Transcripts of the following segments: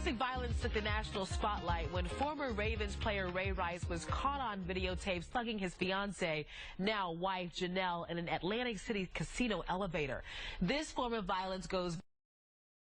Domestic violence took the national spotlight when former Ravens player Ray Rice was caught on videotape slugging his fiancée, now wife Janelle, in an Atlantic City casino elevator. This form of violence goes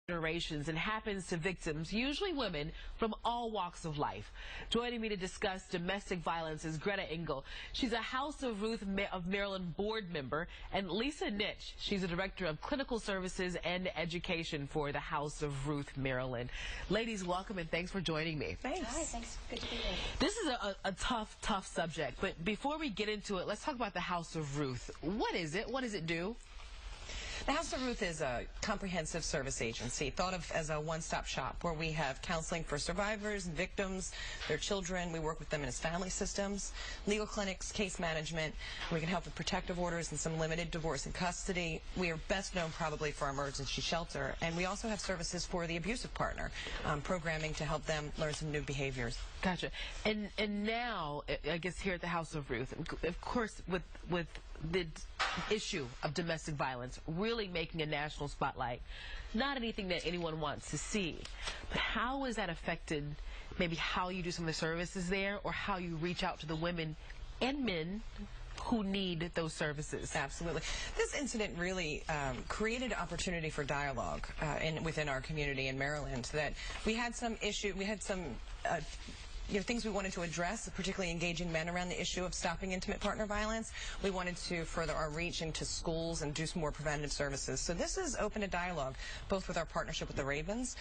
generations and happens to victims, usually women, from all walks of life. Joining me to discuss domestic violence is Greta Engel. She's a House of Ruth of Maryland board member, and Lisa Nitsch. She's a director of clinical services and education for the House of Ruth Maryland. Ladies, welcome and thanks for joining me. Thanks. Hi, thanks. Good to be here. This is a tough subject, but before we get into it, let's talk about the House of Ruth. What is it? What does it do? The House of Ruth is a comprehensive service agency thought of as a one-stop shop where we have counseling for survivors and victims, their children. We work with them in as family systems, legal clinics, case management. We can help with protective orders and some limited divorce and custody. We are best known probably for our emergency shelter, and we also have services for the abusive partner, programming to help them learn some new behaviors. Gotcha. And now, I guess here at the House of Ruth, of course, with the issue of domestic violence really making a national spotlight, not anything that anyone wants to see, but how has that affected maybe how you do some of the services there, or how you reach out to the women and men who need those services? Absolutely. This incident really created an opportunity for dialogue within our community in Maryland. That we had some things we wanted to address, particularly engaging men around the issue of stopping intimate partner violence. We wanted to further our reach into schools and do some more preventative services. So this is open to dialogue, both with our partnership with the Ravens.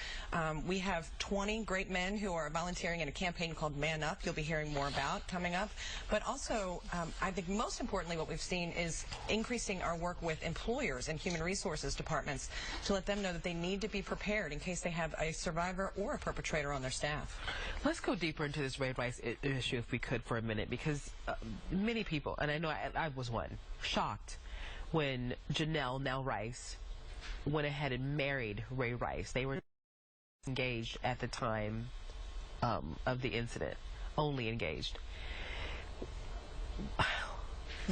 We have 20 great men who are volunteering in a campaign called Man Up, you'll be hearing more about coming up. But also, I think most importantly what we've seen is increasing our work with employers and human resources departments to let them know that they need to be prepared in case they have a survivor or a perpetrator on their staff. Let's go deeper into this Ray Rice issue, if we could, for a minute, because many people, and I know I was one, shocked when Janelle, now Rice, went ahead and married Ray Rice. They were engaged at the time of the incident, only engaged.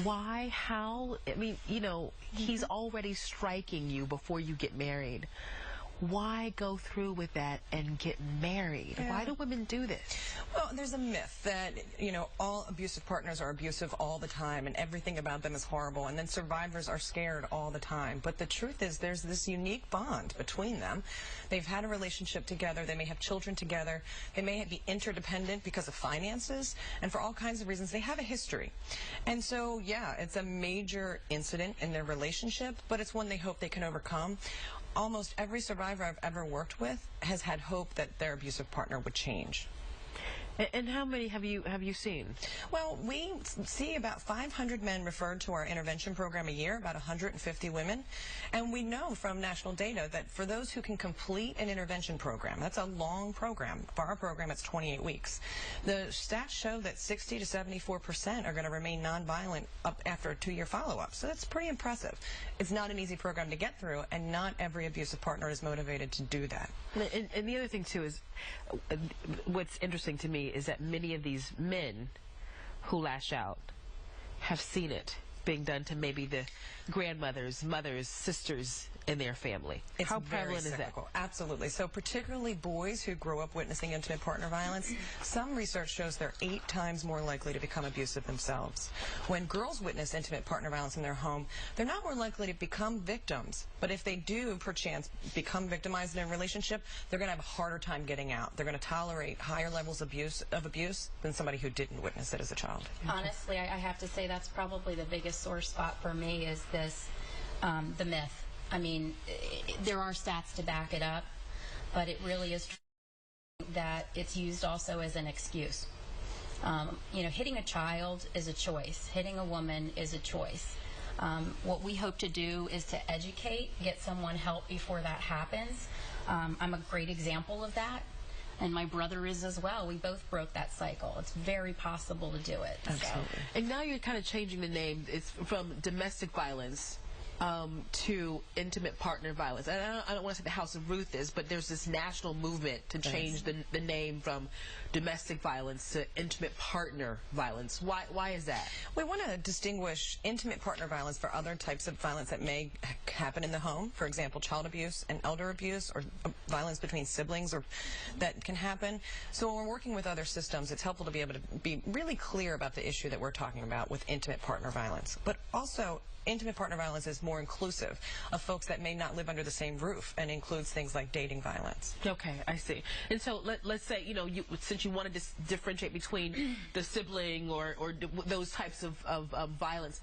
Why? How? I mean, you know, he's already striking you before you get married. Why go through with that and get married? Yeah. Why do women do this? Well, there's a myth that, you know, all abusive partners are abusive all the time and everything about them is horrible, and then survivors are scared all the time. But the truth is there's this unique bond between them. They've had a relationship together. They may have children together. They may be interdependent because of finances, and for all kinds of reasons they have a history. And so, yeah, it's a major incident in their relationship, but it's one they hope they can overcome. Almost every survivor I've ever worked with has had hope that their abusive partner would change. And how many have you seen? Well, we see about 500 men referred to our intervention program a year, about 150 women. And we know from national data that for those who can complete an intervention program, that's a long program. For our program, it's 28 weeks. The stats show that 60 to 74% are going to remain nonviolent up after a 2-year follow-up. So that's pretty impressive. It's not an easy program to get through, and not every abusive partner is motivated to do that. And the other thing, too, is what's interesting to me is that many of these men who lash out have seen it being done to maybe the grandmothers, mothers, sisters in their family. It's How prevalent is that? Absolutely. So particularly boys who grow up witnessing intimate partner violence, some research shows they're 8 times more likely to become abusive themselves. When girls witness intimate partner violence in their home, they're not more likely to become victims. But if they do, perchance, become victimized in a relationship, they're going to have a harder time getting out. They're going to tolerate higher levels of abuse than somebody who didn't witness it as a child. Honestly, I have to say that's probably the biggest sore spot for me is this, the myth. I mean, there are stats to back it up, but it really is true that it's used also as an excuse. You know, hitting a child is a choice. Hitting a woman is a choice. What we hope to do is to educate, get someone help before that happens. I'm a great example of that, and my brother is as well. We both broke that cycle. It's very possible to do it. Absolutely. So. And now you're kind of changing the name. It's from domestic violence to intimate partner violence. And I don't want to say the House of Ruth is, but there's this national movement to change the name from domestic violence to intimate partner violence. Why is that? We want to distinguish intimate partner violence for other types of violence that may happen in the home. For example, child abuse and elder abuse, or violence between siblings, or that can happen. So when we're working with other systems, it's helpful to be able to be really clear about the issue that we're talking about with intimate partner violence. But also, intimate partner violence is more inclusive of folks that may not live under the same roof, and includes things like dating violence. Okay, I see. And so let's say, since you wanted to differentiate between the sibling or those types of violence,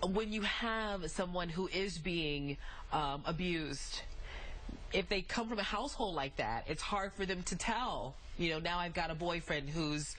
when you have someone who is being abused, if they come from a household like that, it's hard for them to tell, now I've got a boyfriend who's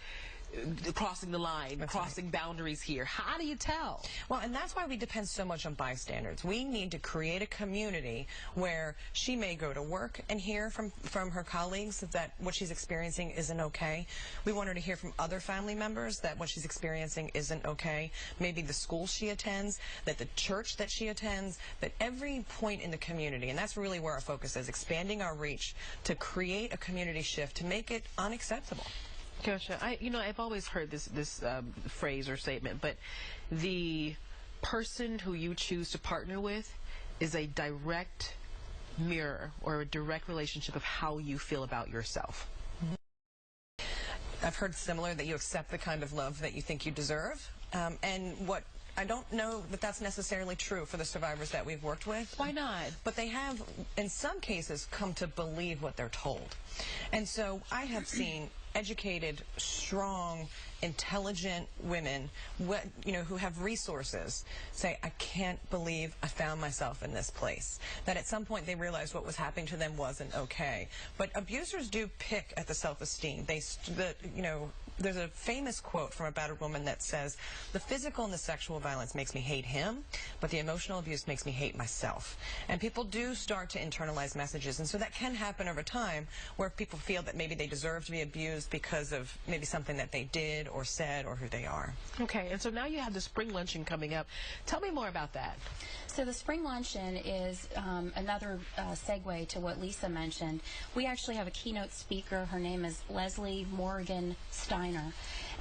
crossing the line, crossing boundaries here. How do you tell? Well, and that's why we depend so much on bystanders. We need to create a community where she may go to work and hear from her colleagues that what she's experiencing isn't okay. We want her to hear from other family members that what she's experiencing isn't okay. Maybe the school she attends, that the church that she attends, that every point in the community, and that's really where our focus is, expanding our reach to create a community shift to make it unacceptable. Gotcha. I've always heard this phrase or statement, but the person who you choose to partner with is a direct mirror or a direct relationship of how you feel about yourself. I've heard similar, that you accept the kind of love that you think you deserve. I don't know that that's necessarily true for the survivors that we've worked with. Why not? But they have, in some cases, come to believe what they're told. And so I have seen educated, strong, intelligent women, who have resources, say, I can't believe I found myself in this place. That at some point they realized what was happening to them wasn't okay. But abusers do pick at the self-esteem. There's a famous quote from a battered woman that says, the physical and the sexual violence makes me hate him, but the emotional abuse makes me hate myself. And people do start to internalize messages, and so that can happen over time, where people feel that maybe they deserve to be abused because of maybe something that they did or said or who they are. Okay, and so now you have the spring luncheon coming up. Tell me more about that. So the spring luncheon is another segue to what Lisa mentioned. We actually have a keynote speaker. Her name is Leslie Morgan Steiner.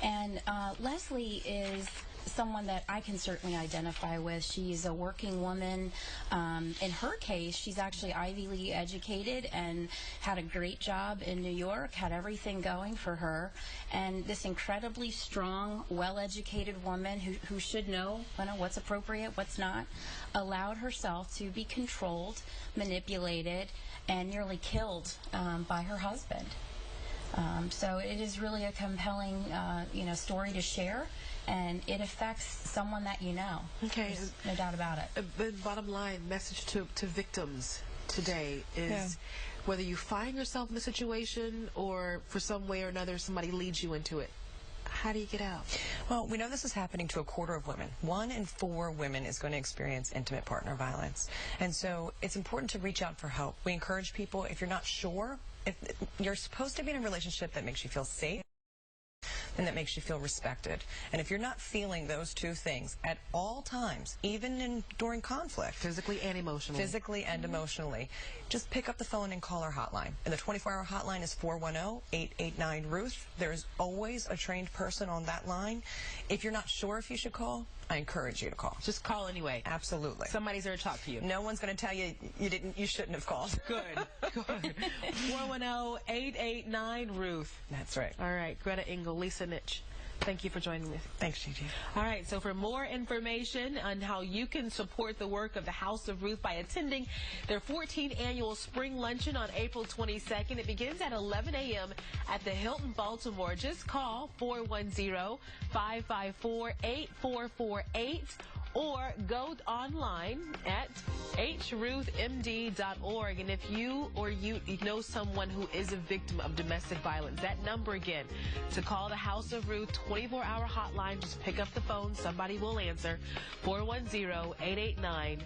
And Leslie is someone that I can certainly identify with. She's a working woman. In her case, she's actually Ivy League educated and had a great job in New York, had everything going for her. And this incredibly strong, well-educated woman who should know what's appropriate, what's not, allowed herself to be controlled, manipulated, and nearly killed by her husband. So it is really a compelling, story to share, and it affects someone that you know. Okay, there's no doubt about it. The bottom line message to victims today is whether you find yourself in the situation or for some way or another somebody leads you into it, how do you get out? Well, we know this is happening to a quarter of women. 1 in 4 women is going to experience intimate partner violence. And so it's important to reach out for help. We encourage people, if you're not sure, if you're supposed to be in a relationship that makes you feel safe and that makes you feel respected. And if you're not feeling those two things at all times, even during conflict, physically and emotionally, just pick up the phone and call our hotline. And the 24-hour hotline is 410-889-RUTH. There's always a trained person on that line. If you're not sure if you should call, I encourage you to call. Just call anyway. Absolutely. Somebody's there to talk to you. No one's going to tell you you shouldn't have called. Good. 410-889-RUTH. That's right. All right. Greta Engel, Lisa Nitsch. Thank you for joining me. Thanks, Gigi. All right, so for more information on how you can support the work of the House of Ruth by attending their 14th annual Spring Luncheon on April 22nd, it begins at 11 a.m. at the Hilton Baltimore. Just call 410-554-8448 or go online at hruthmd.org. And if you or you know someone who is a victim of domestic violence, that number again to call the House of Ruth 24-hour hotline, just pick up the phone, somebody will answer, 410-889